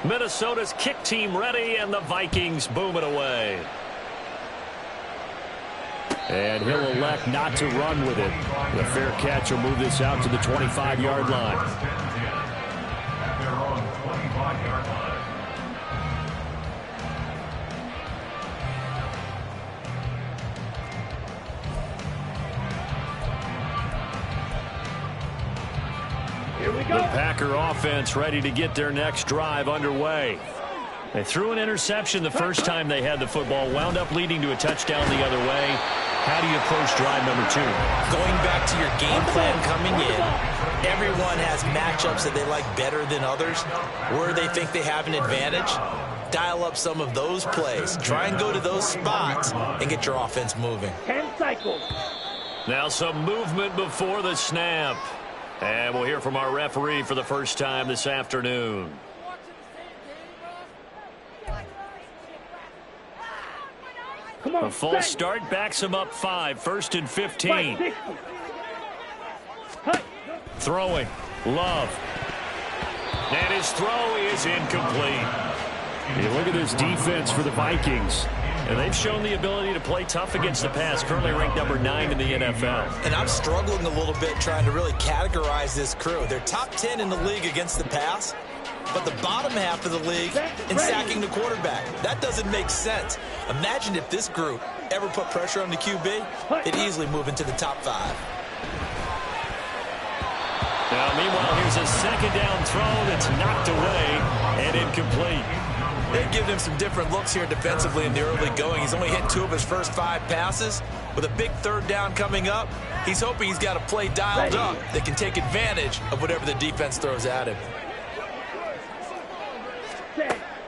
Minnesota's kick team ready, and the Vikings boom it away. And he'll elect not to run with it. The fair catch will move this out to the 25-yard line. The Packer offense ready to get their next drive underway. They threw an interception the first time they had the football, wound up leading to a touchdown the other way. How do you approach drive number 2? Going back to your game plan coming in, everyone has matchups that they like better than others, where they think they have an advantage. Dial up some of those plays. Try and go to those spots and get your offense moving. 10 cycles. Now some movement before the snap. And we'll hear from our referee for the first time this afternoon. A false start backs him up 5. 1st and 15. Throwing. Love. And his throw is incomplete. You look at this defense for the Vikings. And they've shown the ability to play tough against the pass, currently ranked number 9 in the NFL. And I'm struggling a little bit trying to really categorize this crew. They're top 10 in the league against the pass, but the bottom half of the league in sacking the quarterback. That doesn't make sense. Imagine if this group ever put pressure on the QB, they'd easily move into the top 5. Now, meanwhile, here's a second down throw that's knocked away and incomplete. They've given him some different looks here defensively in the early going. He's only hit 2 of his first 5 passes. With a big 3rd down coming up, he's hoping he's got a play dialed up that can take advantage of whatever the defense throws at him.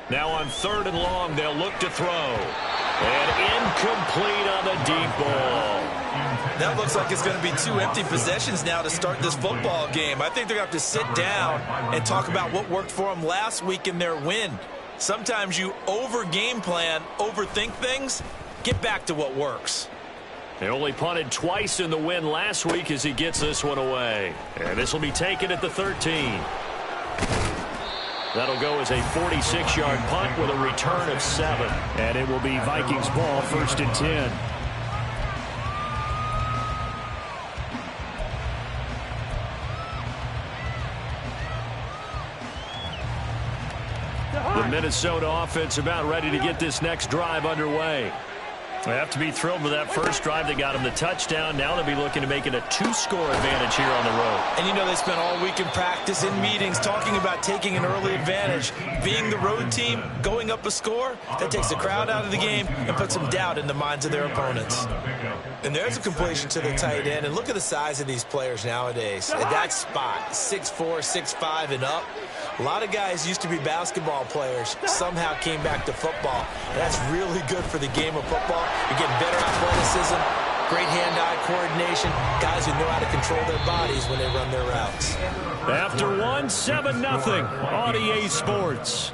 Now on 3rd and long, they'll look to throw. And incomplete on the deep ball. That looks like it's going to be 2 empty possessions now to start this football game. I think they're going to have to sit down and talk about what worked for them last week in their win. Sometimes you over-game plan, overthink things. Get back to what works. They only punted twice in the win last week as he gets this one away. And this will be taken at the 13. That'll go as a 46-yard punt with a return of 7. And it will be Vikings ball, 1st and 10. The Minnesota offense about ready to get this next drive underway. They have to be thrilled with that first drive. They got him the touchdown. Now they'll be looking to make it a 2-score advantage here on the road. And you know they spent all week in practice, in meetings, talking about taking an early advantage. Being the road team, going up a score, that takes the crowd out of the game and puts some doubt in the minds of their opponents. And there's a completion to the tight end. And look at the size of these players nowadays. At that spot, 6'4", 6'5", and up. A lot of guys used to be basketball players, somehow came back to football. And that's really good for the game of football. You're getting better athleticism, great hand-eye coordination, guys who know how to control their bodies when they run their routes. After 1, 7-0 on EA Sports.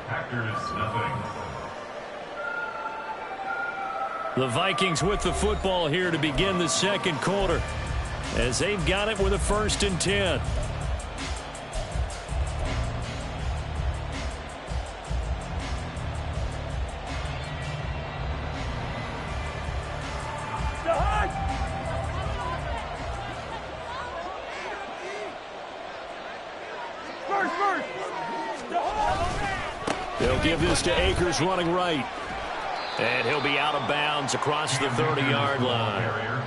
The Vikings with the football here to begin the second quarter as they've got it with a 1st and 10. They'll give this to Akers running right. And he'll be out of bounds across the 30-yard line.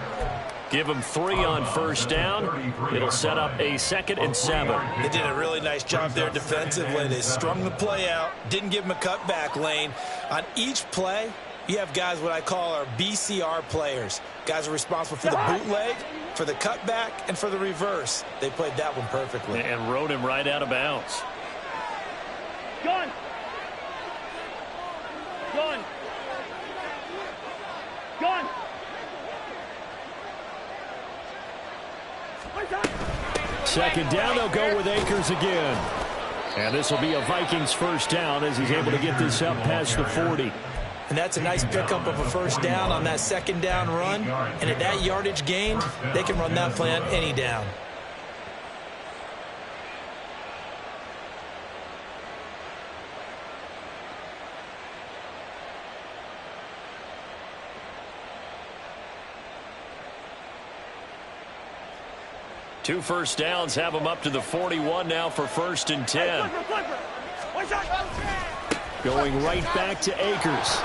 Give him 3 on 1st down. It'll set up a 2nd and 7. They did a really nice job there defensively. They strung the play out, didn't give him a cutback lane. On each play, you have guys what I call our BCR players. Guys are responsible for the bootleg, for the cutback, and for the reverse. They played that one perfectly. And rode him right out of bounds. Gun. Gun. Gun. 2nd down, they'll go with Akers again. And this will be a Vikings 1st down as he's able to get this up past the 40. And that's a nice pickup of a 1st down on that 2nd down run. And at that yardage gained, they can run that plan any down. 2 first downs have them up to the 41 now for 1st and 10. Going right back to Akers.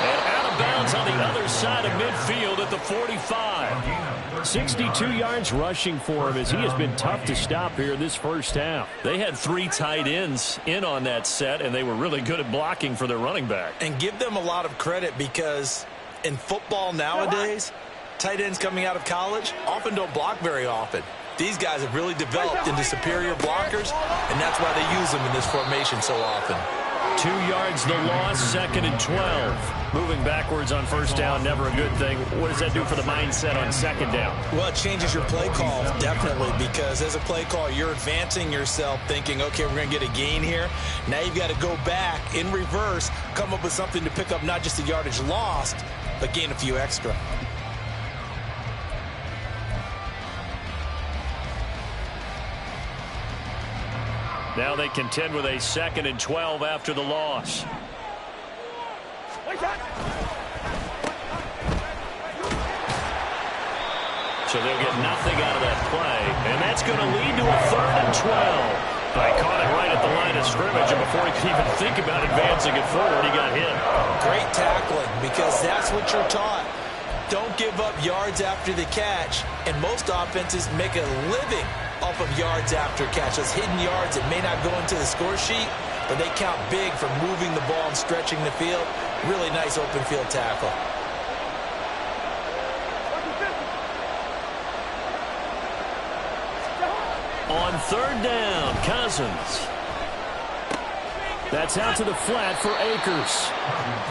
And out of bounds on the other side of midfield at the 45. 62 yards rushing for him as he has been tough to stop here this first half. They had 3 tight ends in on that set, and they were really good at blocking for their running back. And give them a lot of credit because in football nowadays, tight ends coming out of college often don't block very often. These guys have really developed into superior blockers, and that's why they use them in this formation so often. 2 yards the loss, 2nd and 12. Moving backwards on 1st down, never a good thing. What does that do for the mindset on 2nd down? Well, it changes your play call, definitely, because as a play call, you're advancing yourself thinking, okay, we're going to get a gain here. Now you've got to go back in reverse, come up with something to pick up not just the yardage lost, but gain a few extra. Now they contend with a 2nd and 12 after the loss. So they'll get nothing out of that play. And that's going to lead to a 3rd and 12. They caught it right at the line of scrimmage, and before he could even think about advancing it forward, he got hit. Great tackling, because that's what you're taught. Don't give up yards after the catch, and most offenses make a living off of yards after catch. Those hidden yards that may not go into the score sheet, but they count big for moving the ball and stretching the field. Really nice open field tackle. On 3rd down, Cousins. That's out to the flat for Akers.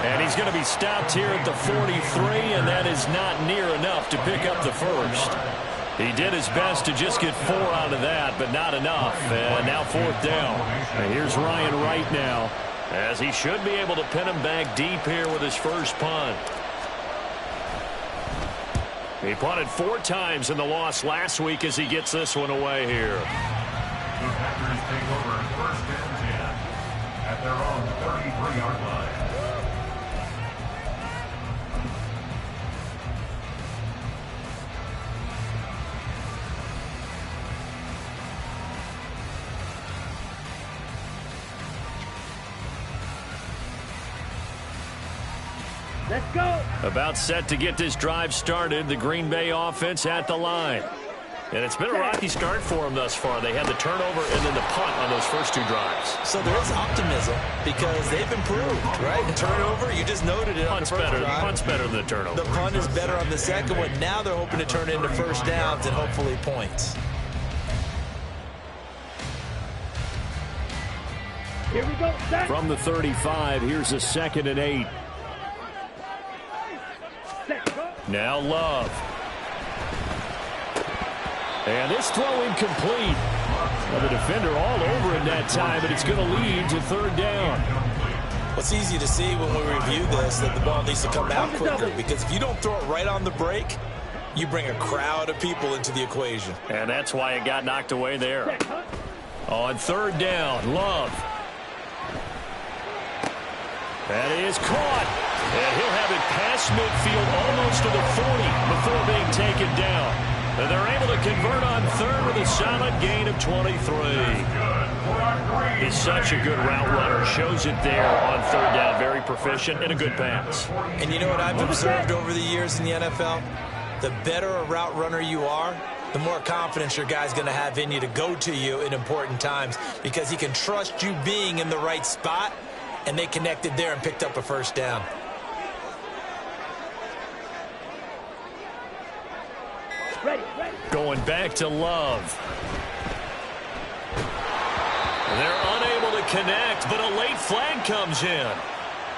And he's going to be stopped here at the 43, and that is not near enough to pick up the first. He did his best to just get 4 out of that, but not enough. And now 4th down. And here's Ryan Wright now, as he should be able to pin him back deep here with his first punt. He punted 4 times in the loss last week as he gets this one away here. The Packers take over 1st and 10 at their own 33-yard line. Let's go. About set to get this drive started, the Green Bay offense at the line. And it's been a rocky start for them thus far. They had the turnover and then the punt on those first 2 drives. So there is optimism because they've improved, right? Turnover, you just noted it on the first drive. Punt's better than the turnover. The punt is better on the second one. Now they're hoping to turn it into first downs and hopefully points. Here we go. Set. From the 35, here's a 2nd and 8. Set. Go. Now Love. And this throw incomplete. Well, the defender all over it that time, but it's going to lead to 3rd down. Well, it's easy to see when we review this that the ball needs to come out quicker, because if you don't throw it right on the break, you bring a crowd of people into the equation. And that's why it got knocked away there. On 3rd down, Love. That is caught. And he'll have it past midfield almost to the 40 before being taken down. And they're able to convert on 3rd with a solid gain of 23. He's such a good route runner. Shows it there on 3rd down. Very proficient and a good pass. And you know what I've observed over the years in the NFL? The better a route runner you are, the more confidence your guy's going to have in you to go to you in important times, because he can trust you being in the right spot, and they connected there and picked up a first down. Ready. Going back to Love. They're unable to connect, but a late flag comes in.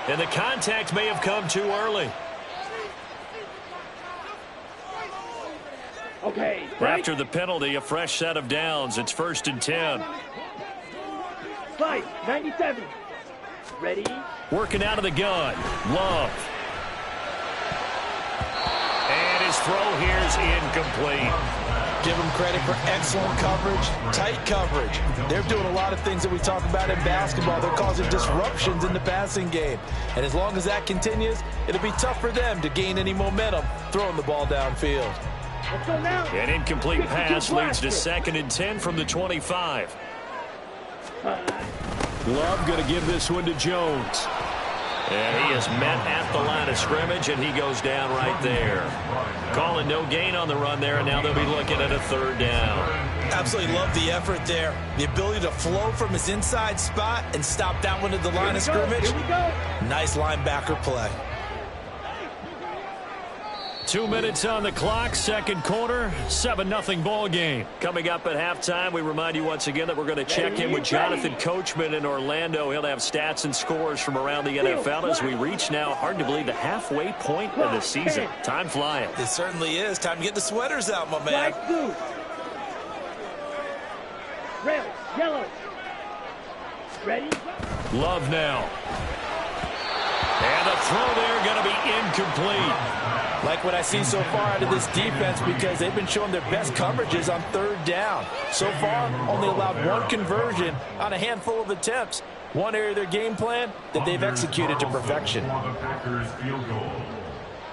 And the contact may have come too early. Okay. Right. After the penalty, a fresh set of downs. It's 1st and 10. Slide. 97. Ready. Working out of the gun. Love. And his throw here is incomplete. Give them credit for excellent coverage, tight coverage. They're doing a lot of things that we talk about in basketball. They're causing disruptions in the passing game. And as long as that continues, it'll be tough for them to gain any momentum throwing the ball downfield. Let's go now. An incomplete 52 pass leads to blaster. 2nd and 10 from the 25. Love going to give this one to Jones. And he is met at the line of scrimmage, and he goes down right there. Calling no gain on the run there, and now they'll be looking at a 3rd down. Absolutely love the effort there. The ability to flow from his inside spot and stop that one at the line of scrimmage. Here we go. Nice linebacker play. 2 minutes on the clock, 2nd quarter, 7-0 ball game. Coming up at halftime, we remind you once again that we're going to check in with Jonathan Coachman in Orlando. He'll have stats and scores from around the NFL as we reach now, hard to believe, the halfway point of the season. Time flying. It certainly is. Time to get the sweaters out, my man. Light blue. Red, yellow. Ready? Love now. And the throw there going to be incomplete. Like what I've seen so far out of this defense, because they've been showing their best coverages on 3rd down. So far, only allowed 1 conversion on a handful of attempts. One area of their game plan that they've executed to perfection. For the Packers field goal,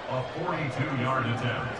a 42-yard attempt.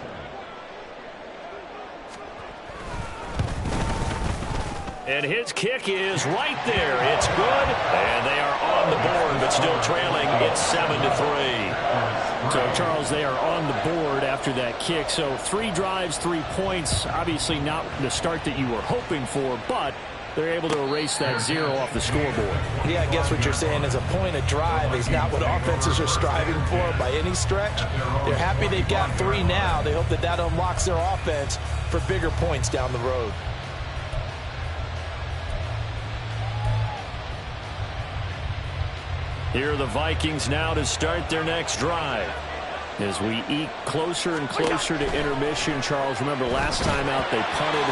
And his kick is right there. It's good. And they are on the board, but still trailing. It's 7-3. So, Charles, they are on the board after that kick. So 3 drives, 3 points. Obviously not the start that you were hoping for, but they're able to erase that 0 off the scoreboard. Yeah, I guess what you're saying is a point of drive is not what offenses are striving for by any stretch. They're happy they've got 3 now. They hope that that unlocks their offense for bigger points down the road. Here are the Vikings now to start their next drive. As we eke closer and closer to intermission, Charles, remember last time out they punted.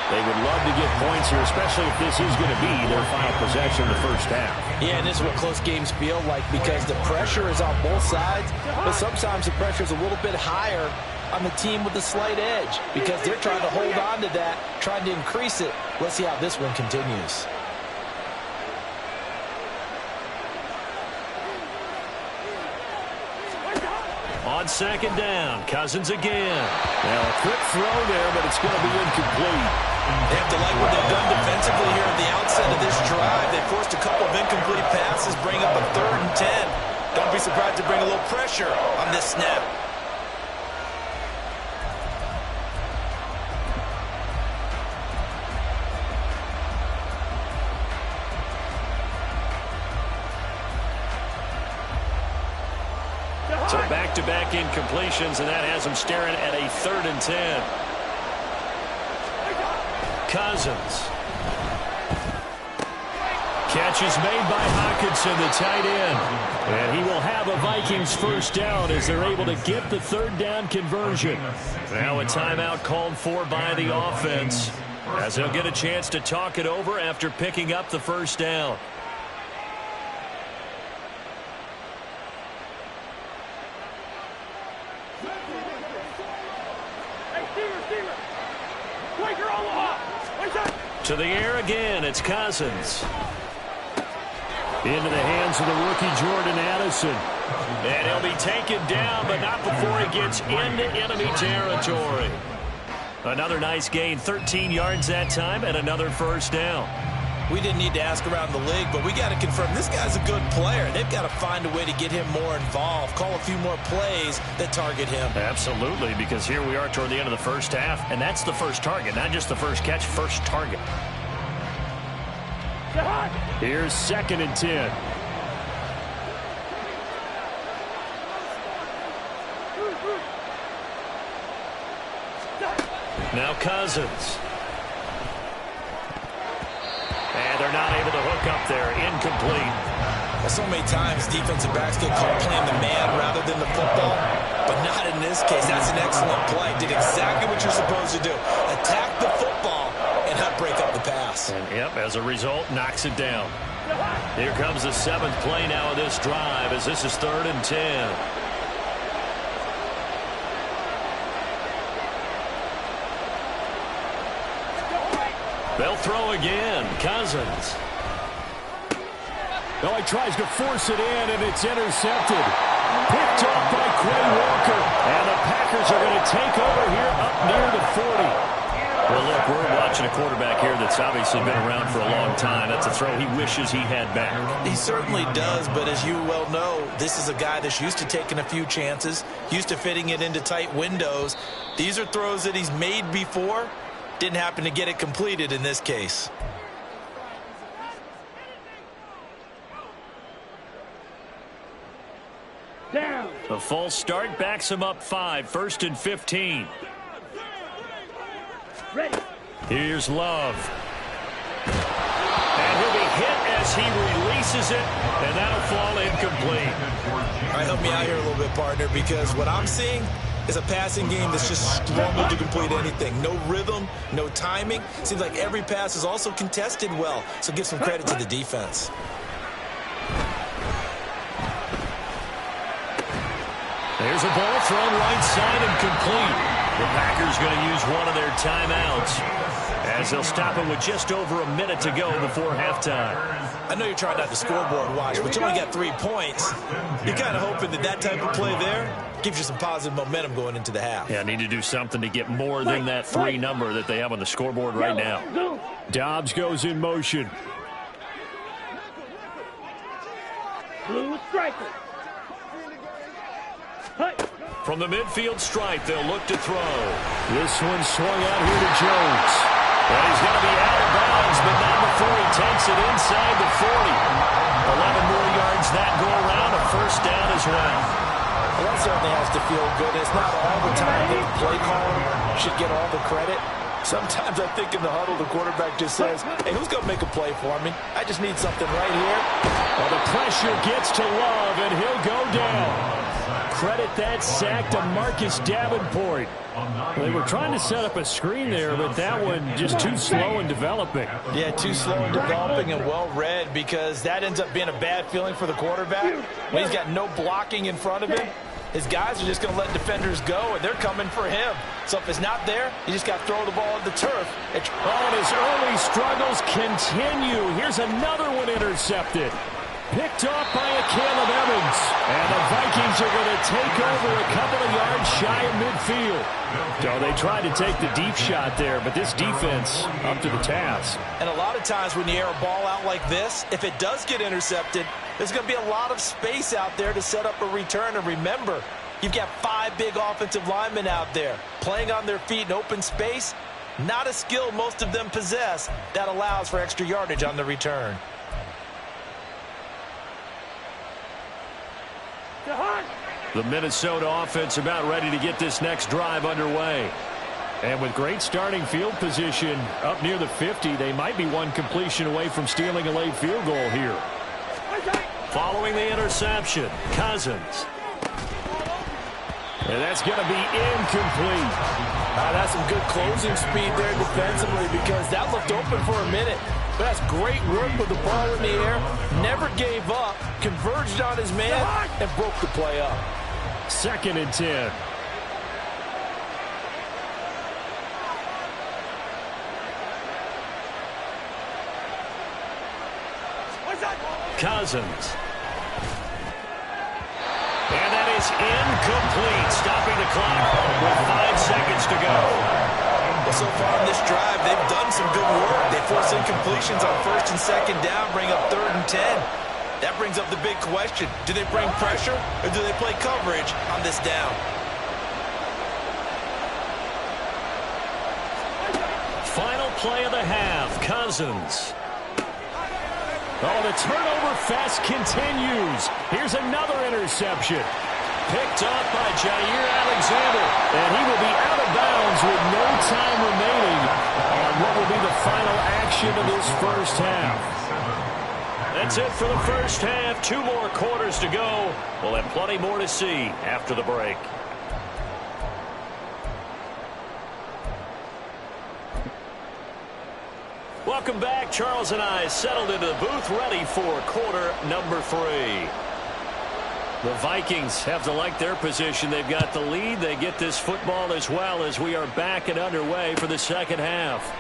They would love to get points here, especially if this is going to be their final possession in the first half. Yeah, and this is what close games feel like because the pressure is on both sides, but sometimes the pressure is a little bit higher on the team with the slight edge because they're trying to hold on to that, trying to increase it. Let's see how this one continues. On 2nd down, Cousins again. Now a quick throw there, but it's going to be incomplete. They have to like what they've done defensively here at the outset of this drive. They forced a couple of incomplete passes, bring up a 3rd and 10. Don't be surprised to bring a little pressure on this snap. So back-to-back incompletions, and that has them staring at a 3rd and 10. Cousins. Catch is made by Hawkinson, the tight end. And he will have a Vikings 1st down as they're able to get the 3rd down conversion. Now a timeout called for by the offense as they'll get a chance to talk it over after picking up the 1st down. To the air again, it's Cousins. Into the hands of the rookie Jordan Addison. And he'll be taken down, but not before he gets into enemy territory. Another nice gain, 13 yards that time, and another 1st down. We didn't need to ask around the league, but we got to confirm this guy's a good player. They've got to find a way to get him more involved, call a few more plays that target him. Absolutely, because here we are toward the end of the 1st half, and that's the first target, not just the first catch, first target. Here's 2nd and 10. Now Cousins. And they're not able to hook up there. Incomplete. So many times defensive backs get caught playing the man rather than the football, but not in this case. That's an excellent play. Did exactly what you're supposed to do. Attack the football and not break up the pass. And, yep, as a result, knocks it down. Here comes the 7th play now of this drive as this is 3rd and 10. They'll throw again. Cousins. Oh, he tries to force it in, and it's intercepted. Picked off by Quay Walker. And the Packers are going to take over here up near the 40. Well, look, we're watching a quarterback here that's obviously been around for a long time. That's a throw he wishes he had back. He certainly does, but as you well know, this is a guy that's used to taking a few chances, used to fitting it into tight windows. These are throws that he's made before. Didn't happen to get it completed in this case. Down. A false start backs him up 5, 1st and 15. Ready. Here's Love. And he'll be hit as he releases it, and that'll fall incomplete. All right, help me out here a little bit, partner, because what I'm seeing is a passing game that's just struggled to complete anything. No rhythm, no timing. Seems like every pass is also contested well, so give some credit to the defense. There's a ball thrown right side and complete. The Packers going to use one of their timeouts as they'll stop it with just over a minute to go before halftime. I know you're trying not to scoreboard watch, but you only got 3 points. You're kind of hoping that that type of play there gives you some positive momentum going into the half. Yeah, need to do something to get more than that 3 number that they have on the scoreboard right now. Dobbs goes in motion. Blue striker. From the midfield stripe, they'll look to throw. This one swung out here to Jones. And he's going to be out of bounds, but not before he takes it inside the 40. 11 more yards that go around, a first down as well. Well, that certainly has to feel good. It's not all the time that the play caller should get all the credit. Sometimes I think in the huddle, the quarterback just says, hey, who's going to make a play for me? I just need something right here. Well, the pressure gets to Love, and he'll go down. Credit that sack to Marcus Davenport. They were trying to set up a screen there, but that one just too slow in developing. Yeah, too slow in developing and well read, because that ends up being a bad feeling for the quarterback. When he's got no blocking in front of him, his guys are just going to let defenders go, and they're coming for him. So if it's not there, you just got to throw the ball at the turf. And his early struggles continue. Here's another one intercepted. Picked off by a Caleb Evans. And the Vikings are going to take over a couple of yards shy of midfield. So they tried to take the deep shot there, but this defense up to the task. And a lot of times when you air a ball out like this, if it does get intercepted, there's going to be a lot of space out there to set up a return. And remember, you've got 5 big offensive linemen out there playing on their feet in open space. Not a skill most of them possess that allows for extra yardage on the return. The Minnesota offense about ready to get this next drive underway. And with great starting field position up near the 50, they might be one completion away from stealing a late field goal here. Following the interception, Cousins. And that's going to be incomplete. That's some good closing speed there defensively, because that looked open for a minute. But that's great work with the ball in the air. Never gave up, converged on his man, and broke the play up. 2nd and 10. Cousins. And that is incomplete, stopping the clock with 5 seconds to go. Well, so far in this drive, they've done some good work. They force incompletions on 1st and 2nd down, bring up 3rd and 10. That brings up the big question. Do they bring pressure, or do they play coverage on this down? Final play of the half, Cousins. Oh, the turnover fest continues. Here's another interception. Picked off by Jair Alexander. And he will be out of bounds with no time remaining on what will be the final action of this first half. That's it for the first half. 2 more quarters to go. We'll have plenty more to see after the break. Welcome back. Charles and I settled into the booth, ready for quarter number 3. The Vikings have to like their position. They've got the lead. They get this football as well as we are back and underway for the second half.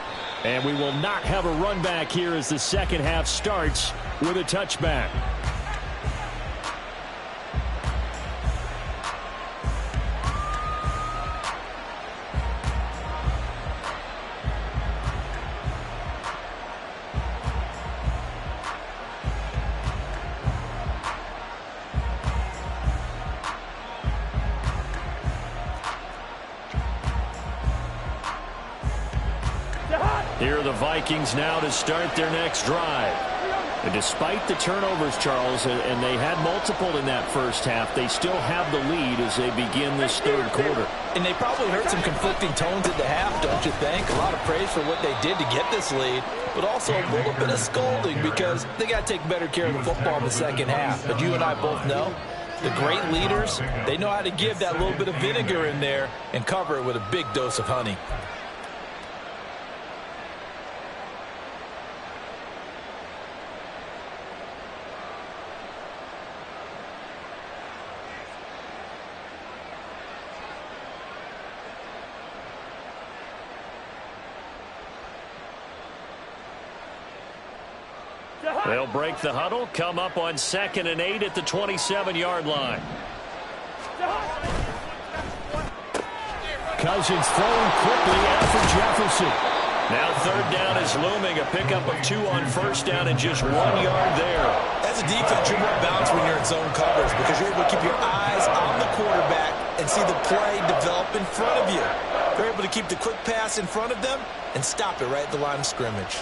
And we will not have a run back here as the second half starts with a touchback. the Vikings now to start their next drive. And despite the turnovers, Charles, and they had multiple in that first half, they still have the lead as they begin this third quarter. And they probably heard some conflicting tones at the half, don't you think? A lot of praise for what they did to get this lead, but also a little bit of scolding because they got to take better care of the football in the second half. But you and I both know the great leaders, they know how to give that little bit of vinegar in there and cover it with a big dose of honey. They'll break the huddle, come up on 2nd and 8 at the 27-yard line. Cousins throwing quickly after Jefferson. Now 3rd down is looming, a pickup of 2 on 1st down and just 1 yard there. As a defense, you're more balanced when you're in zone coverage because you're able to keep your eyes on the quarterback and see the play develop in front of you. They're able to keep the quick pass in front of them and stop it right at the line of scrimmage.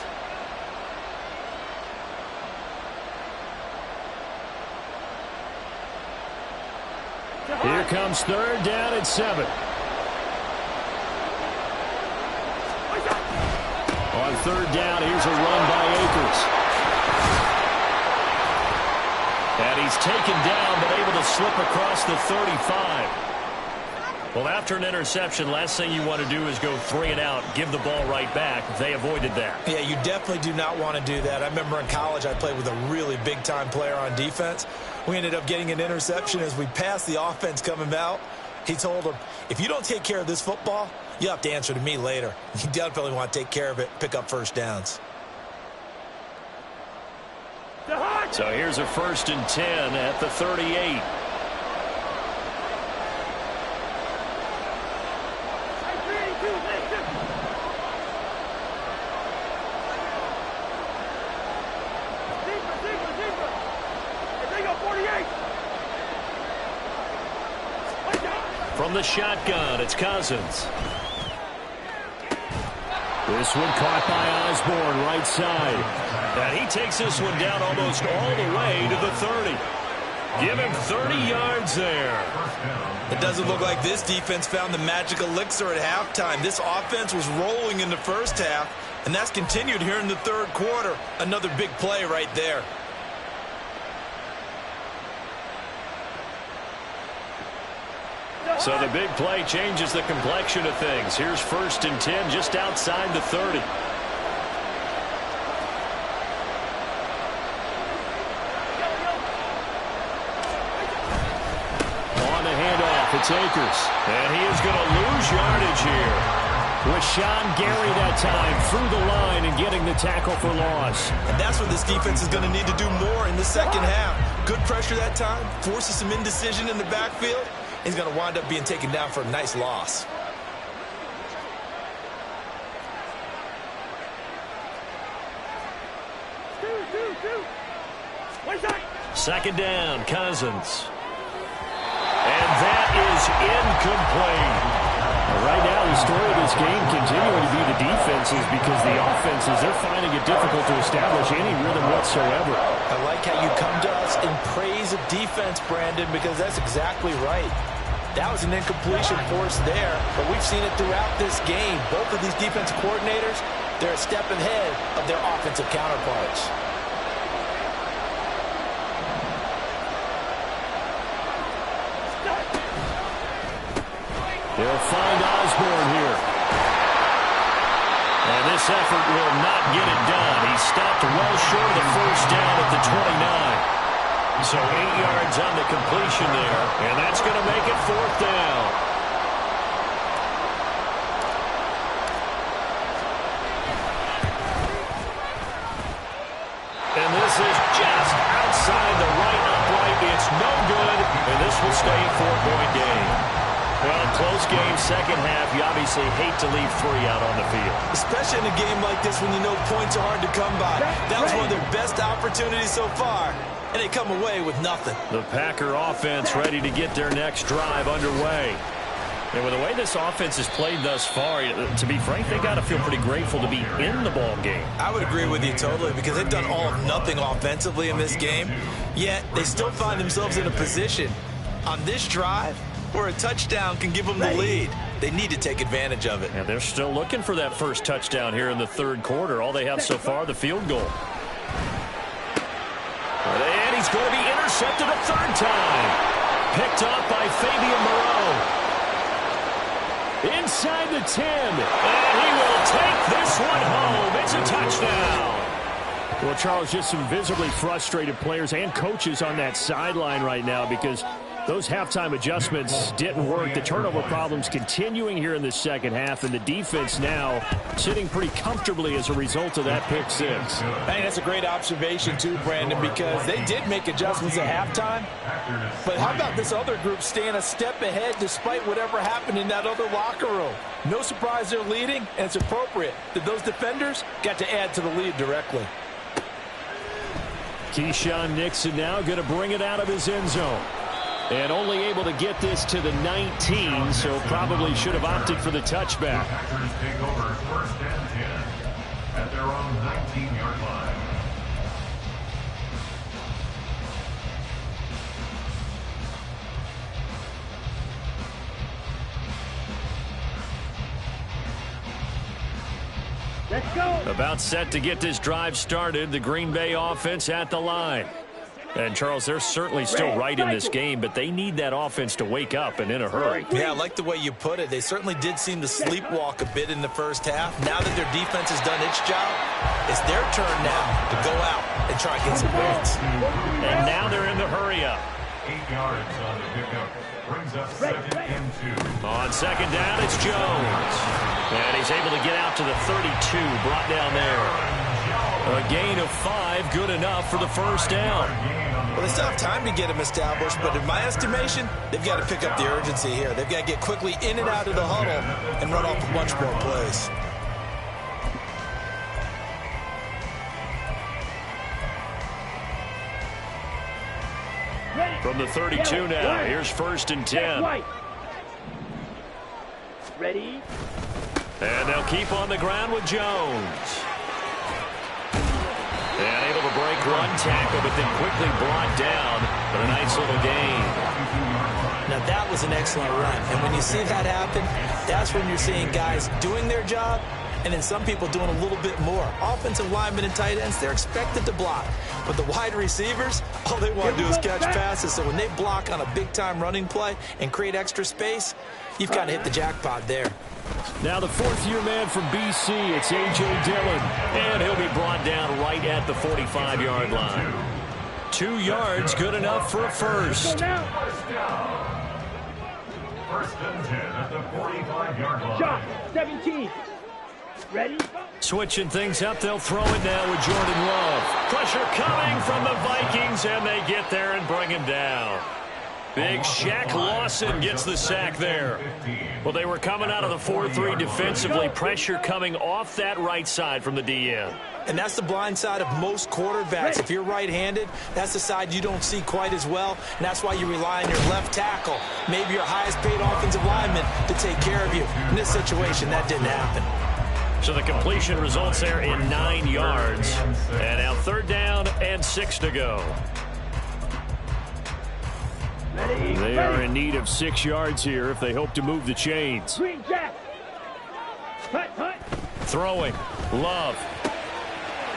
Here comes 3rd down and 7. On 3rd down, here's a run by Akers. And he's taken down, but able to slip across the 35. Well, after an interception, last thing you want to do is go 3 and out, give the ball right back. They avoided that. Yeah, you definitely do not want to do that. I remember in college I played with a really big-time player on defense. We ended up getting an interception as we passed the offense coming out. He told him, if you don't take care of this football, you'll have to answer to me later. You definitely want to take care of it, pick up 1st downs. So here's a 1st and 10 at the 38. From the shotgun, it's Cousins. This one caught by Osborne, right side. And he takes this one down almost all the way to the 30. Give him 30 yards there. It doesn't look like this defense found the magic elixir at halftime. This offense was rolling in the first half, and that's continued here in the third quarter. Another big play right there. So the big play changes the complexion of things. Here's 1st and 10 just outside the 30. On the handoff, it's Akers. And he is going to lose yardage here. With Sean Gary that time through the line and getting the tackle for loss. And that's what this defense is going to need to do more in the second half. Good pressure that time, forces some indecision in the backfield. He's going to wind up being taken down for a nice loss. Second down, Cousins. And that is incomplete. Right now, the story of this game continuing to be the defenses because the offenses, they're finding it difficult to establish any rhythm whatsoever. I like how you come to us in praise of defense, Brandon, because that's exactly right. That was an incompletion force there, but we've seen it throughout this game. Both of these defensive coordinators, they're a step ahead of their offensive counterparts. They'll find Osborne here. And this effort will not get it done. He stopped well short of the 1st down at the 29. So 8 yards on the completion there, and that's going to make it 4th down. And this is just outside the right upright. It's no good, and this will stay a 4-point game. Well, close game, second half. You obviously hate to leave 3 out on the field. Especially in a game like this when you know points are hard to come by. That was one of their best opportunities so far, and they come away with nothing. The Packer offense ready to get their next drive underway. And with the way this offense has played thus far, to be frank, they got to feel pretty grateful to be in the ball game. I would agree with you totally, because they've done all or nothing offensively in this game, yet they still find themselves in a position on this drive where a touchdown can give them the lead. They need to take advantage of it. And they're still looking for that first touchdown here in the third quarter. All they have so far, the field goal. And he's going to be intercepted a third time. Picked up by Fabian Moreau. Inside the 10. And he will take this one home. It's a touchdown. Well, Charles, just some visibly frustrated players and coaches on that sideline right now because those halftime adjustments didn't work. The turnover problems continuing here in the second half, and the defense now sitting pretty comfortably as a result of that pick six. I think that's a great observation too, Brandon, because they did make adjustments at halftime. But how about this other group staying a step ahead despite whatever happened in that other locker room? No surprise they're leading, and it's appropriate that those defenders got to add to the lead directly. Keyshawn Nixon now going to bring it out of his end zone. And only able to get this to the 19, so probably should have opted for the touchback. The Packers take over first and 10 at their own 19-yard line. Let's go. About set to get this drive started, the Green Bay offense at the line. And, Charles, they're certainly still right in this game, but they need that offense to wake up and in a hurry. Yeah, I like the way you put it. They certainly did seem to sleepwalk a bit in the first half. Now that their defense has done its job, it's their turn now to go out and try to get some points. And now they're in the hurry up. 8 yards on the pickup. Brings up second and 2. On second down, it's Jones. And he's able to get out to the 32, brought down there. A gain of 5, good enough for the first down. Well, they still have time to get him established, but in my estimation, they've got to pick up the urgency here. They've got to get quickly in and out of the huddle and run off a bunch more plays. From the 32 now, here's first and 10. Ready? And they'll keep on the ground with Jones. And able to break one tackle, but then quickly brought down. But a nice little gain. Now, that was an excellent run. And when you see that happen, that's when you're seeing guys doing their job and then some people doing a little bit more. Offensive linemen and tight ends, they're expected to block. But the wide receivers, all they want to do is catch passes. So when they block on a big-time running play and create extra space, you've got to hit the jackpot there. Now the fourth-year man from B.C., it's A.J. Dillon. And he'll be brought down right at the 45-yard line. 2 yards, good enough for a first. First and 10 at the 45-yard line. Shot, 17. Ready? Switching things up, they'll throw it now with Jordan Love. Pressure coming from the Vikings, and they get there and bring him down. Big Shaq Lawson gets the sack there. Well, they were coming out of the 4-3 defensively. Pressure coming off that right side from the DN. And that's the blind side of most quarterbacks. If you're right-handed, that's the side you don't see quite as well. And that's why you rely on your left tackle, maybe your highest-paid offensive lineman, to take care of you. In this situation, that didn't happen. So the completion results there in 9 yards. And now third down and 6 to go. They are in need of 6 yards here if they hope to move the chains. Green Jack. Hut, hut. Throwing. Love.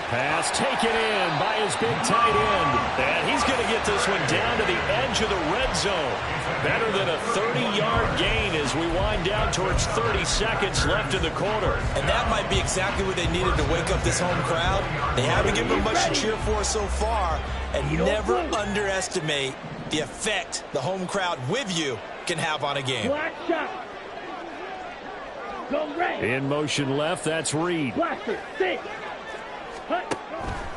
Pass taken in by his big tight end. And he's going to get this one down to the edge of the red zone. Better than a 30-yard gain as we wind down towards 30 seconds left in the quarter. And that might be exactly what they needed to wake up this home crowd. They haven't given them much to cheer for so far. And never underestimate the effect the home crowd with you can have on a game. Black shot. Go red. In motion left, that's Reed. Blaster, 6. Hut.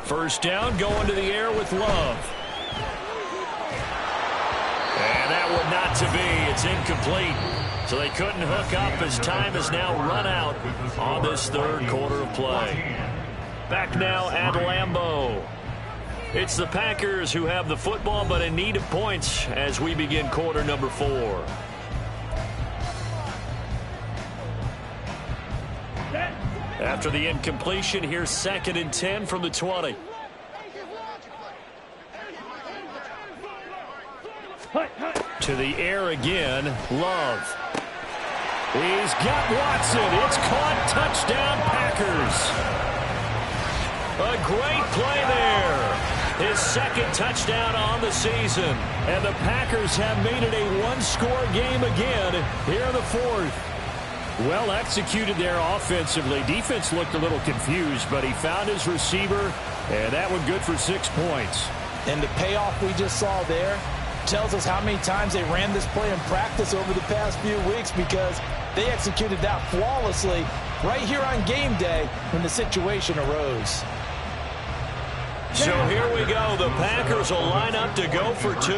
First down, going to the air with Love. And that one not to be. It's incomplete. So they couldn't hook up as time has now run out on this third quarter of play. Back now at Lambeau. It's the Packers who have the football, but in need of points as we begin quarter number 4. After the incompletion, here's 2nd and 10 from the 20. To the air again, Love. He's got Watson. It's caught. Touchdown, Packers. A great play there. His 2nd touchdown on the season. And the Packers have made it a one-score game again here in the 4th. Well executed there offensively. Defense looked a little confused, but he found his receiver, and that one good for 6 points. And the payoff we just saw there tells us how many times they ran this play in practice over the past few weeks, because they executed that flawlessly right here on game day when the situation arose. So here we go. The Packers will line up to go for 2.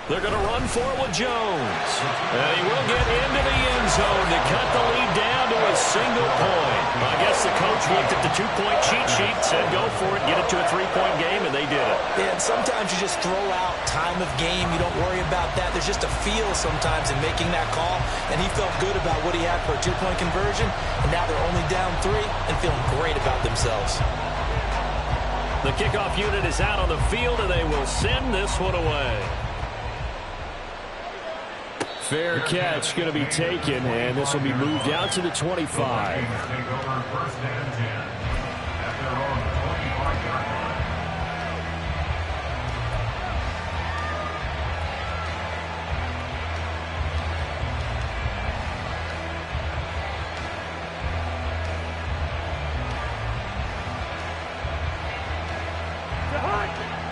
They're going to run for it with Jones. And he will get into the end zone to cut the lead down to a single point. I guess the coach looked at the 2-point cheat sheet, said go for it, get it to a 3-point game, and they did it. Yeah, and sometimes you just throw out time of game. You don't worry about that. There's just a feel sometimes in making that call, and he felt good about what he had for a 2-point conversion, and now they're only down 3 and feeling great about themselves. The kickoff unit is out on the field, and they will send this one away. Fair catch going to be taken, and this will be moved out to the 25.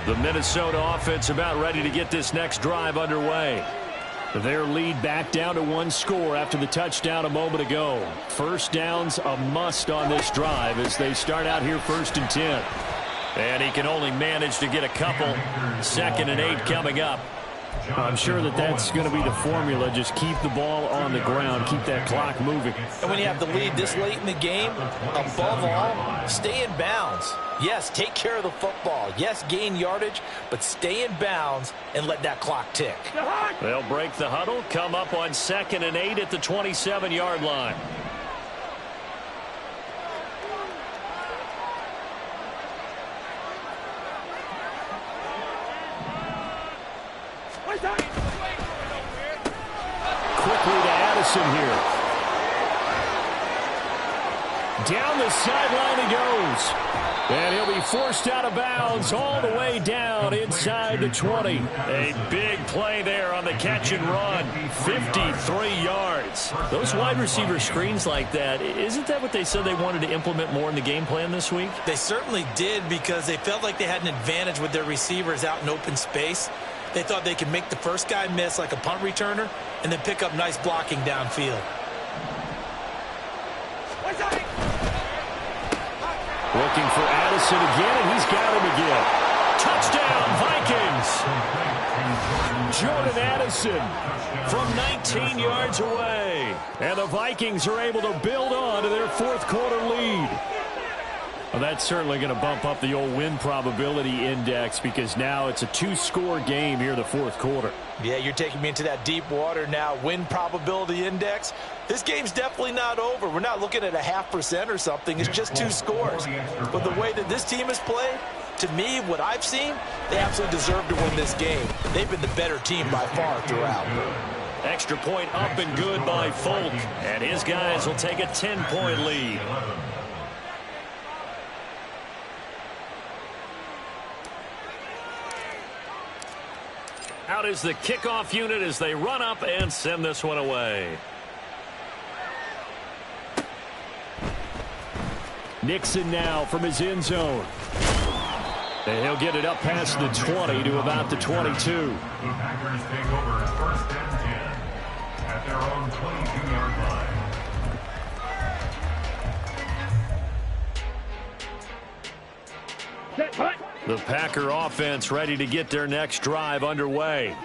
The Minnesota offense about ready to get this next drive underway. Their lead back down to 1 score after the touchdown a moment ago. First down's a must on this drive as they start out here 1st and 10. And he can only manage to get a couple. 2nd and 8 coming up. I'm sure that's going to be the formula. Just keep the ball on the ground. Keep that clock moving. And when you have the lead this late in the game, above all, stay in bounds. Yes, take care of the football. Yes, gain yardage, but stay in bounds and let that clock tick. They'll break the huddle, come up on 2nd and 8 at the 27-yard line. Quickly to Addison here. Down the sideline he goes. And he'll be forced out of bounds all the way down inside the 20. A big play there on the catch and run. 53 yards. Those wide receiver screens like that, isn't that what they said they wanted to implement more in the game plan this week? They certainly did, because they felt like they had an advantage with their receivers out in open space. They thought they could make the first guy miss like a punt returner and then pick up nice blocking downfield. Looking for Addison again, and he's got him again. Touchdown, Vikings! Jordan Addison from 19 yards away. And the Vikings are able to build on to their 4th quarter lead. Well, that's certainly going to bump up the old win probability index, because now it's a 2-score game here in the 4th quarter. Yeah, you're taking me into that deep water now. Win probability index. This game's definitely not over. We're not looking at a 0.5% or something. It's just 2 scores. But the way that this team has played, to me, what I've seen, they absolutely deserve to win this game. They've been the better team by far throughout. Extra point up and good by Folk. And his guys will take a 10-point lead. Out is the kickoff unit as they run up and send this one away. Nixon now from his end zone. And he'll get it up past the 20 to about the 22. The Packers take over 1st and 10 at their own 22-yard line. Set, punt. The Packer offense ready to get their next drive underway.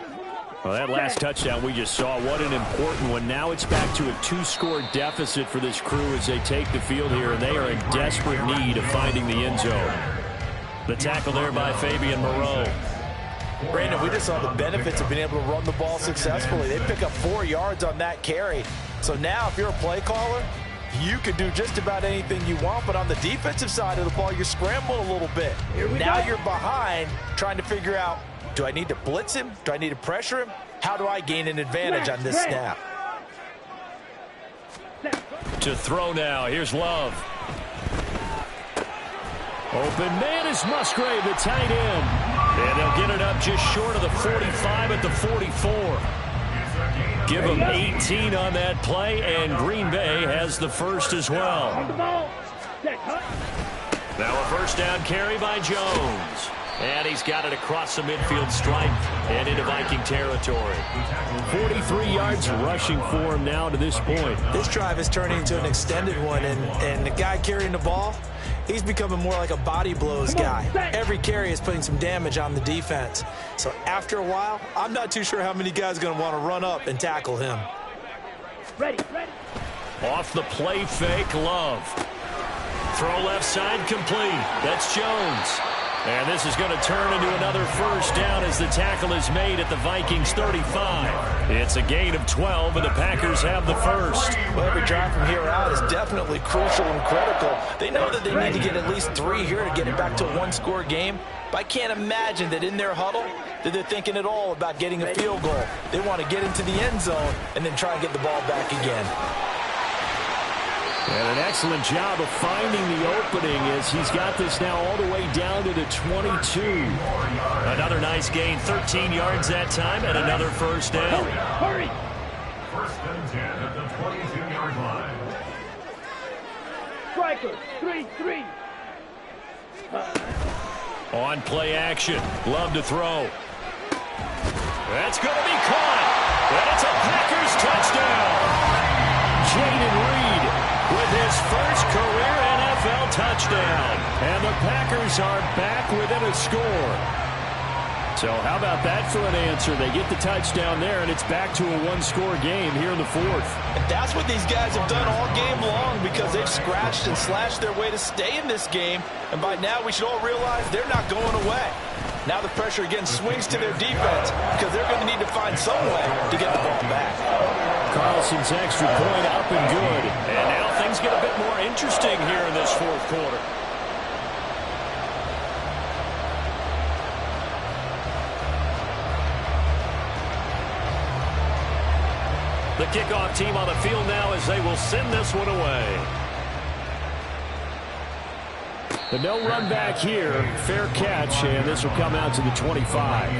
Well, that last touchdown we just saw, what an important one. Now it's back to a 2-score deficit for this crew as they take the field here, and they are in desperate need of finding the end zone. The tackle there by Fabian Moreau. Brandon, we just saw the benefits of being able to run the ball successfully. They pick up 4 yards on that carry. So now if you're a play caller, you can do just about anything you want, but on the defensive side of the ball, you're scrambling a little bit. Now you're behind trying to figure out, do I need to blitz him? Do I need to pressure him? How do I gain an advantage on this snap? To throw now, here's Love. Open man is Musgrave, the tight end. And they'll get it up just short of the 45 at the 44. Give them 18 on that play, and Green Bay has the first as well. Now a first down carry by Jones. And he's got it across the midfield stripe and into Viking territory. 43 yards rushing for him now to this point. This drive is turning into an extended one, and the guy carrying the ball, he's becoming more like a body blows guy. Every carry is putting some damage on the defense. So after a while, I'm not too sure how many guys are going to want to run up and tackle him. Ready. Off the play fake, Love. Throw left side complete. That's Jones. And this is going to turn into another first down as the tackle is made at the Vikings 35. It's a gain of 12, and the Packers have the first. Well, every drive from here out is definitely crucial and critical. They know that they need to get at least 3 here to get it back to a one-score game. But I can't imagine that in their huddle that they're thinking at all about getting a field goal. They want to get into the end zone and then try and get the ball back again. And an excellent job of finding the opening as he's got this now all the way down to the 22. Another nice gain, 13 yards that time, and another first down. Hurry. First and 10 at the 22-yard line. Striker, 3-3. On play action, Love to throw. That's going to be caught, and it's a Packers touchdown. Jaden Reed with his first career NFL touchdown. And the Packers are back within a score. So how about that for an answer? They get the touchdown there, and it's back to a one-score game here in the fourth. And that's what these guys have done all game long because they've scratched and slashed their way to stay in this game. And by now, we should all realize they're not going away. Now the pressure again swings to their defense because they're going to need to find some way to get the ball back. Carlson's extra point up and good. And now things get a bit more interesting here in this fourth quarter. The kickoff team on the field now as they will send this one away. The no run back here, fair catch, and this will come out to the 25.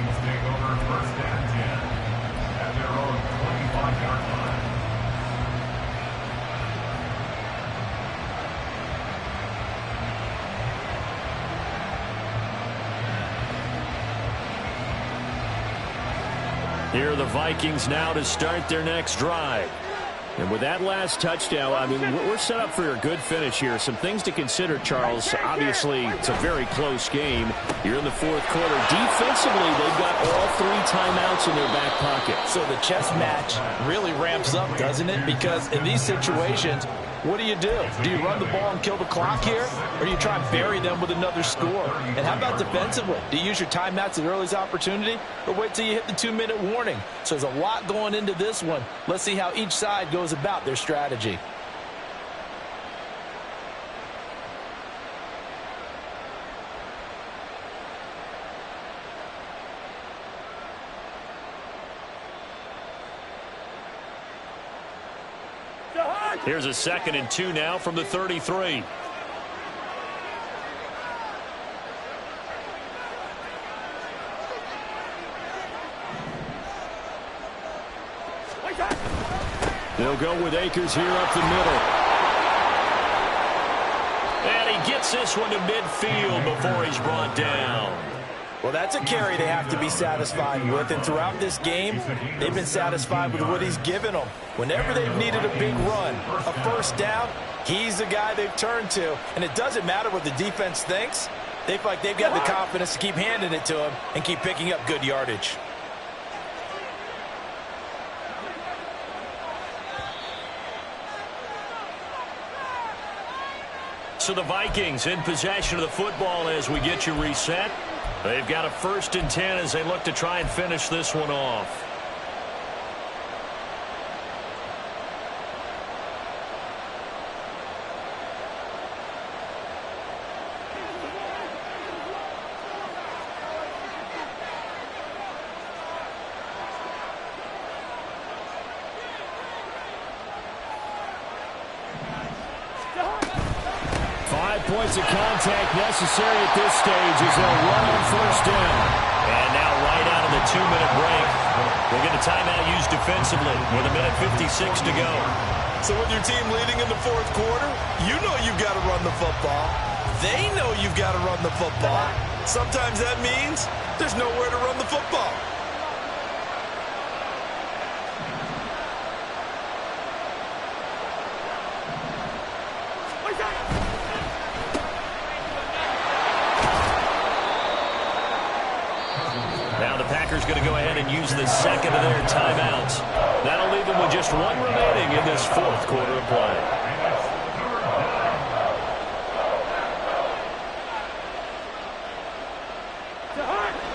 Here are the Vikings now to start their next drive. And with that last touchdown, I mean, we're set up for a good finish here. Some things to consider, Charles. Obviously, it's a very close game. You're in the fourth quarter. Defensively, they've got all 3 timeouts in their back pocket. So the chess match really ramps up, doesn't it? Because in these situations, what do? Do you run the ball and kill the clock here? Or do you try and bury them with another score? And how about defensively? Do you use your timeouts at earliest opportunity? Or wait till you hit the 2-minute warning? So there's a lot going into this one. Let's see how each side goes about their strategy. Here's a 2nd and 2 now from the 33. They'll go with Akers here up the middle. And he gets this one to midfield before he's brought down. Well, that's a carry they have to be satisfied with, and throughout this game, they've been satisfied with what he's given them. Whenever they've needed a big run, a first down, he's the guy they've turned to. And it doesn't matter what the defense thinks. They feel like they've got the confidence to keep handing it to him and keep picking up good yardage. So the Vikings in possession of the football as we get you reset. They've got a 1st and 10 as they look to try and finish this one off. Points of contact necessary at this stage as they'll run on 1st down. And now right out of the 2-minute break, we'll get a timeout used defensively with 1:56 to go. So with your team leading in the 4th quarter, you know you've got to run the football. They know you've got to run the football. Sometimes that means there's nowhere to run the football. Now the Packers going to go ahead and use the 2nd of their timeouts. That'll leave them with just 1 remaining in this 4th quarter of play.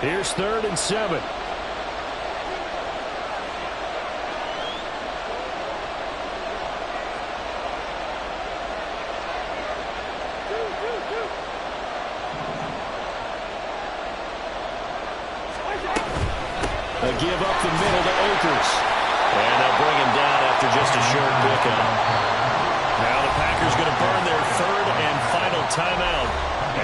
Here's 3rd and 7. A give up the middle to Akers. And they'll bring him down after just a short pickup. Now the Packers going to burn their 3rd and final timeout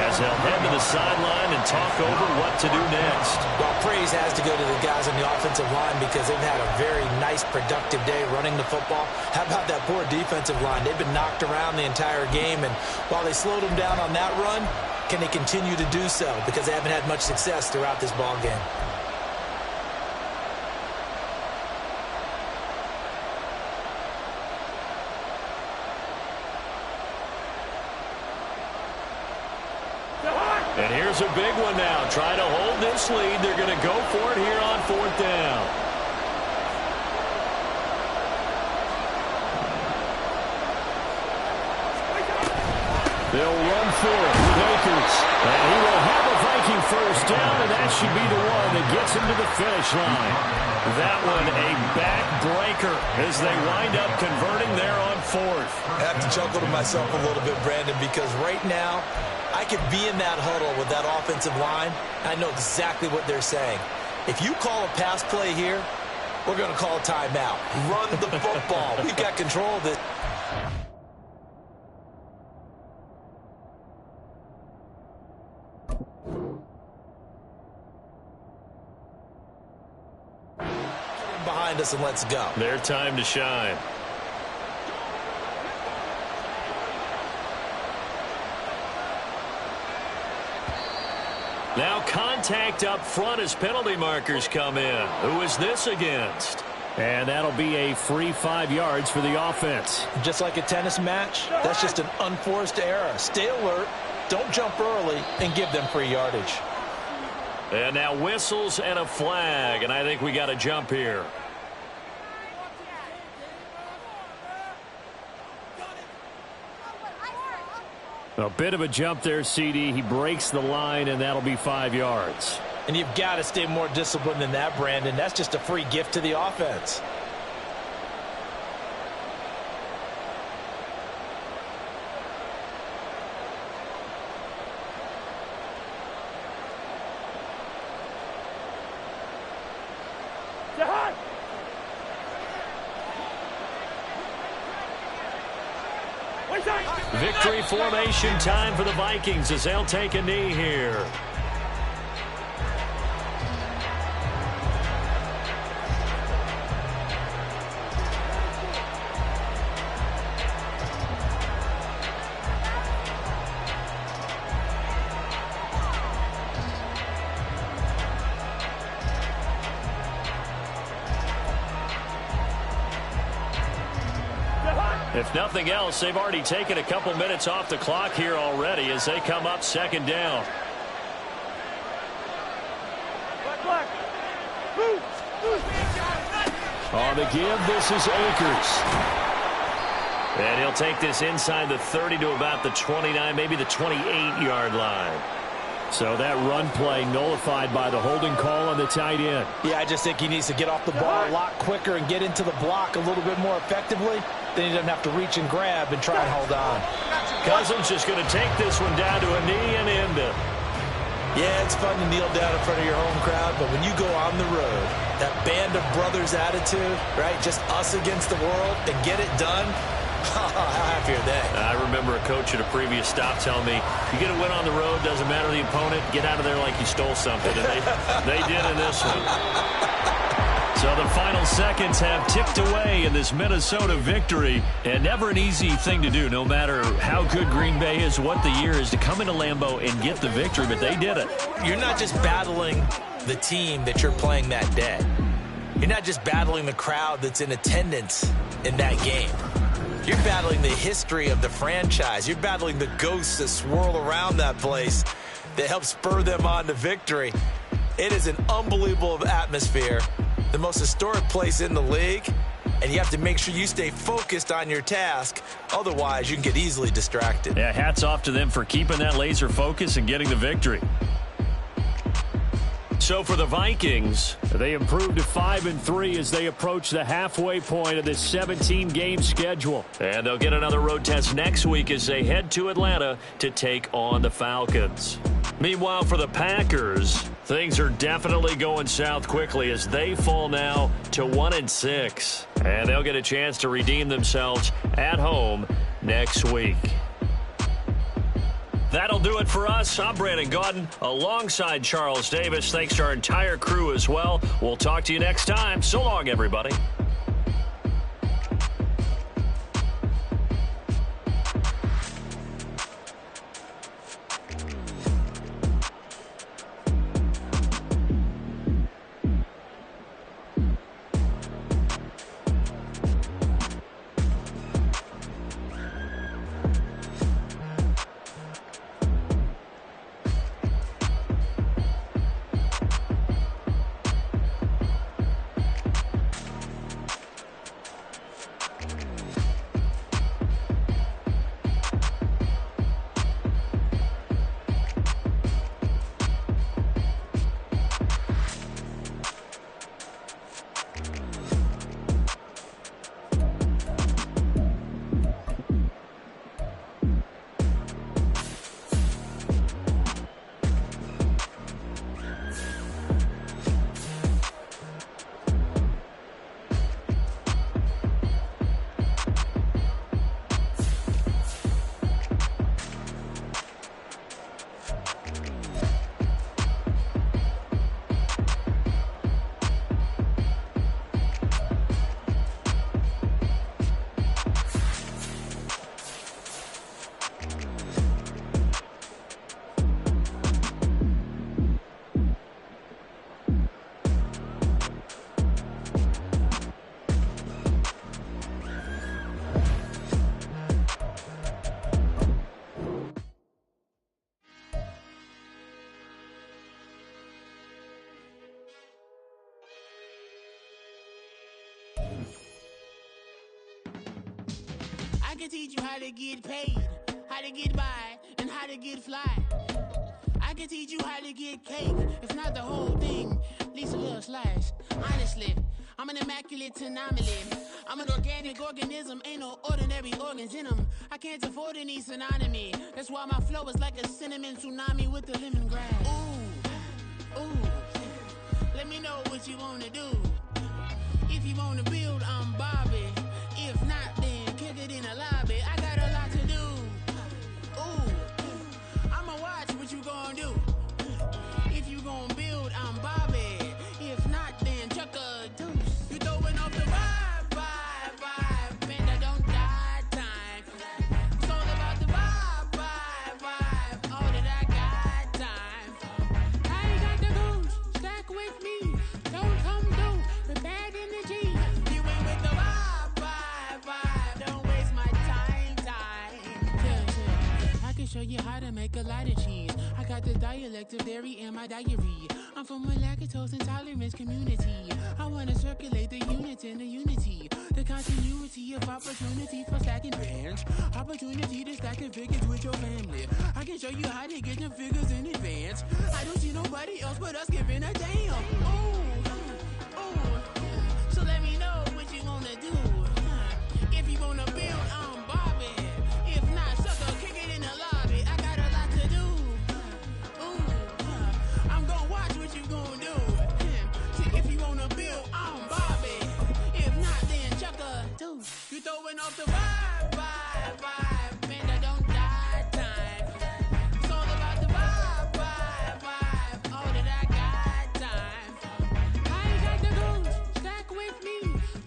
as they'll head to the sideline and talk over what to do next. Well, praise has to go to the guys on the offensive line because they've had a very nice, productive day running the football. How about that poor defensive line? They've been knocked around the entire game, and while they slowed them down on that run, can they continue to do so? Because they haven't had much success throughout this ball game. And here's a big one now. Trying to hold this lead. They're going to go for it here on 4th down. They'll run for it with Akers. And he will have a Viking 1st down, and that should be the one that gets him to the finish line. That one a backbreaker as they wind up converting there on 4th. I have to chuckle to myself a little bit, Brandon, because right now I could be in that huddle with that offensive line. I know exactly what they're saying. If you call a pass play here, we're going to call a timeout. Run the football. We've got control of this. Behind us and let's go. Their time to shine. Now contact up front as penalty markers come in. Who is this against? And that'll be a free 5 yards for the offense. Just like a tennis match, that's just an unforced error. Stay alert, don't jump early, and give them free yardage. And now whistles and a flag, and I think we got a jump here. A bit of a jump there, CD. He breaks the line, and that'll be 5 yards. And you've got to stay more disciplined than that, Brandon. That's just a free gift to the offense. Victory formation time for the Vikings as they'll take a knee here. If nothing else, they've already taken a couple minutes off the clock here already as they come up 2nd down. On the give, this is Akers. And he'll take this inside the 30 to about the 29, maybe the 28-yard line. So that run play nullified by the holding call on the tight end. Yeah, I just think he needs to get off the ball a lot quicker and get into the block a little bit more effectively. Then he doesn't have to reach and grab and try and hold on. Cousins just going to take this one down to a knee and end it. Yeah, it's fun to kneel down in front of your home crowd, but when you go on the road, that band of brothers attitude, right, just us against the world, and get it done, how happy are they? I remember a coach at a previous stop telling me, you get a win on the road, doesn't matter the opponent, get out of there like you stole something. And they did in this one. So the final seconds have ticked away in this Minnesota victory. And never an easy thing to do, no matter how good Green Bay is, what the year is, to come into Lambeau and get the victory. But they did it. You're not just battling the team that you're playing that day. You're not just battling the crowd that's in attendance in that game. You're battling the history of the franchise. You're battling the ghosts that swirl around that place that help spur them on to victory. It is an unbelievable atmosphere, the most historic place in the league, and you have to make sure you stay focused on your task. Otherwise, you can get easily distracted. Yeah, hats off to them for keeping that laser focus and getting the victory. So for the Vikings, they improved to 5-3 as they approach the halfway point of this 17-game schedule. And they'll get another road test next week as they head to Atlanta to take on the Falcons. Meanwhile, for the Packers, things are definitely going south quickly as they fall now to 1-6. And they'll get a chance to redeem themselves at home next week. That'll do it for us. I'm Brandon Gaudin alongside Charles Davis. Thanks to our entire crew as well. We'll talk to you next time. So long, everybody. I can teach you how to get paid, how to get by, and how to get fly. I can teach you how to get cake, if not the whole thing, at least a little slice. Honestly, I'm an immaculate anomaly. I'm an organic organism, ain't no ordinary organs in them. I can't afford any synonymy. That's why my flow is like a cinnamon tsunami with the lemongrass. Ooh, ooh, let me know what you wanna do. If you wanna build, I'm Bobby. If not, then kick it in the lobby. I got a lot to do. Ooh, I'ma watch what you gonna do. If you gonna build, I'm Bobby. If not, then chuck a deuce. You throwing off the vibe, man, I don't die time. It's all about the vibe, all that I got time. I ain't got the goose, stack with me. Don't come through with bad energy. You ain't with the vibe, don't waste my time. Yeah, I can show you how to make a lot of cheese. I got the dialect of dairy in my diary. I'm from a lactose intolerance community. I wanna circulate the units in the unity. The continuity of opportunity for stacking bands. Opportunity to stack stacking figures with your family. I can show you how to get them figures in advance. I don't see nobody else but us giving a damn. So let me know what you wanna do. If you wanna build, I'm Bobby. If not, sucker, kick it in the lobby. I got a lot to do. I'm gonna watch what you gonna do. If you wanna build, I'm Bobby. If not, then chucker too. You throwing off the vibe. Man, I don't die time. It's all about the vibe. All that I got time. I ain't got the goons. Stack with me.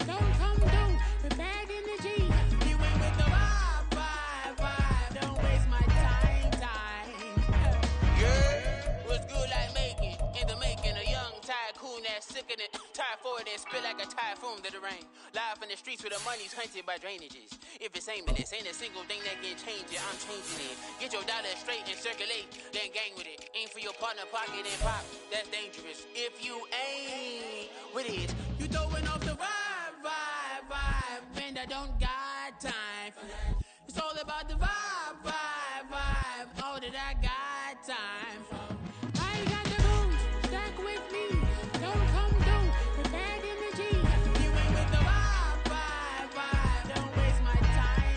Don't come through with bad energy. You ain't with the vibe. Don't waste my time. Yeah, what's good like making? In the making, a young tycoon that's sick of it. Tired for it and spit like a typhoon to the rain. Live in the streets where the money's hunted by drainages. If it's aimless, ain't a single thing that can change it. I'm changing it. Get your dollar straight and circulate, then gang with it. Aim for your partner, pocket and pop. That's dangerous. If you ain't with it, you throwing off the vibe. Man, I don't got time. It's all about the vibe. All that I got time. I ain't got the moves. Stack with me. Don't come through with bad energy. You ain't with the vibe. Don't waste my time.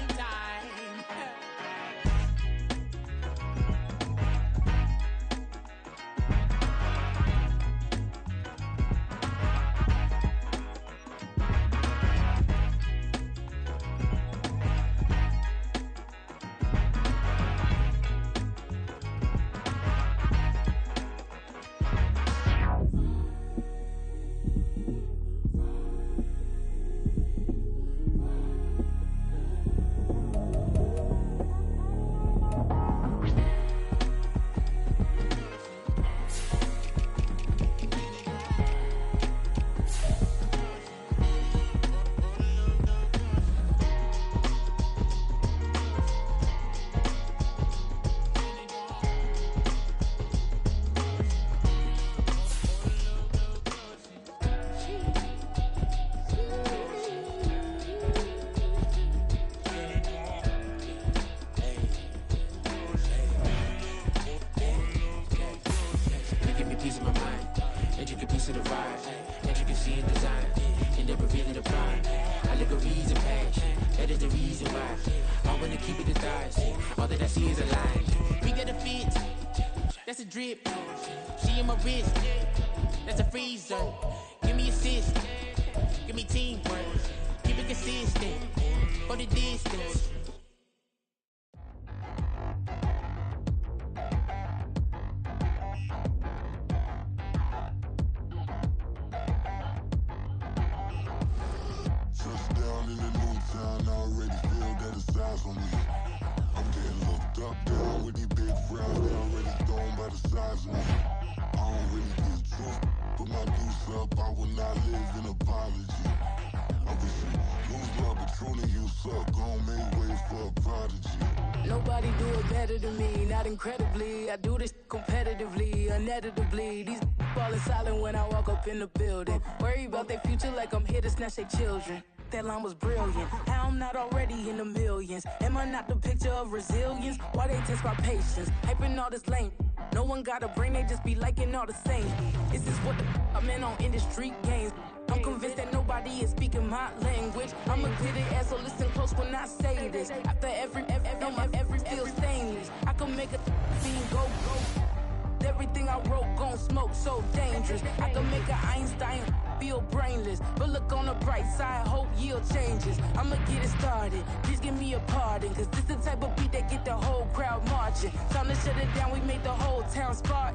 That's a drip. She in my wrist. That's a freezer. Give me assist. Give me teamwork. Keep it consistent. For the distance. Touchdown in the new town. I already feel that it's eyes on me. I'm getting looked up down with these big frowns. They already thrown by the size of me. I don't really get truth. Put my deuce up. I will not live in apology. Obviously, lose love, but truly you suck. Gon' make way for a prodigy. Nobody do it better than me, not incredibly. I do this competitively, uneditably. These falling silent when I walk up in the building. Worry about their future like I'm here to snatch their children. That line was brilliant. How I'm not already in the millions? Am I not the picture of resilience? Why they test my patience? Hyping all this lame. No one got a brain, they just be liking all the same. This is what the I'm in on industry games. I'm convinced that nobody is speaking my language. I'ma get it as so listen close when I say this. After every feel stainless. I can make a scene go. Everything I wrote gon' smoke, so dangerous. I can make an Einstein feel brainless. But look on the bright side, hope yield changes. I'ma get it started, please give me a pardon. Cause this the type of beat that get the whole crowd marching. Time to shut it down, we made the whole town spark.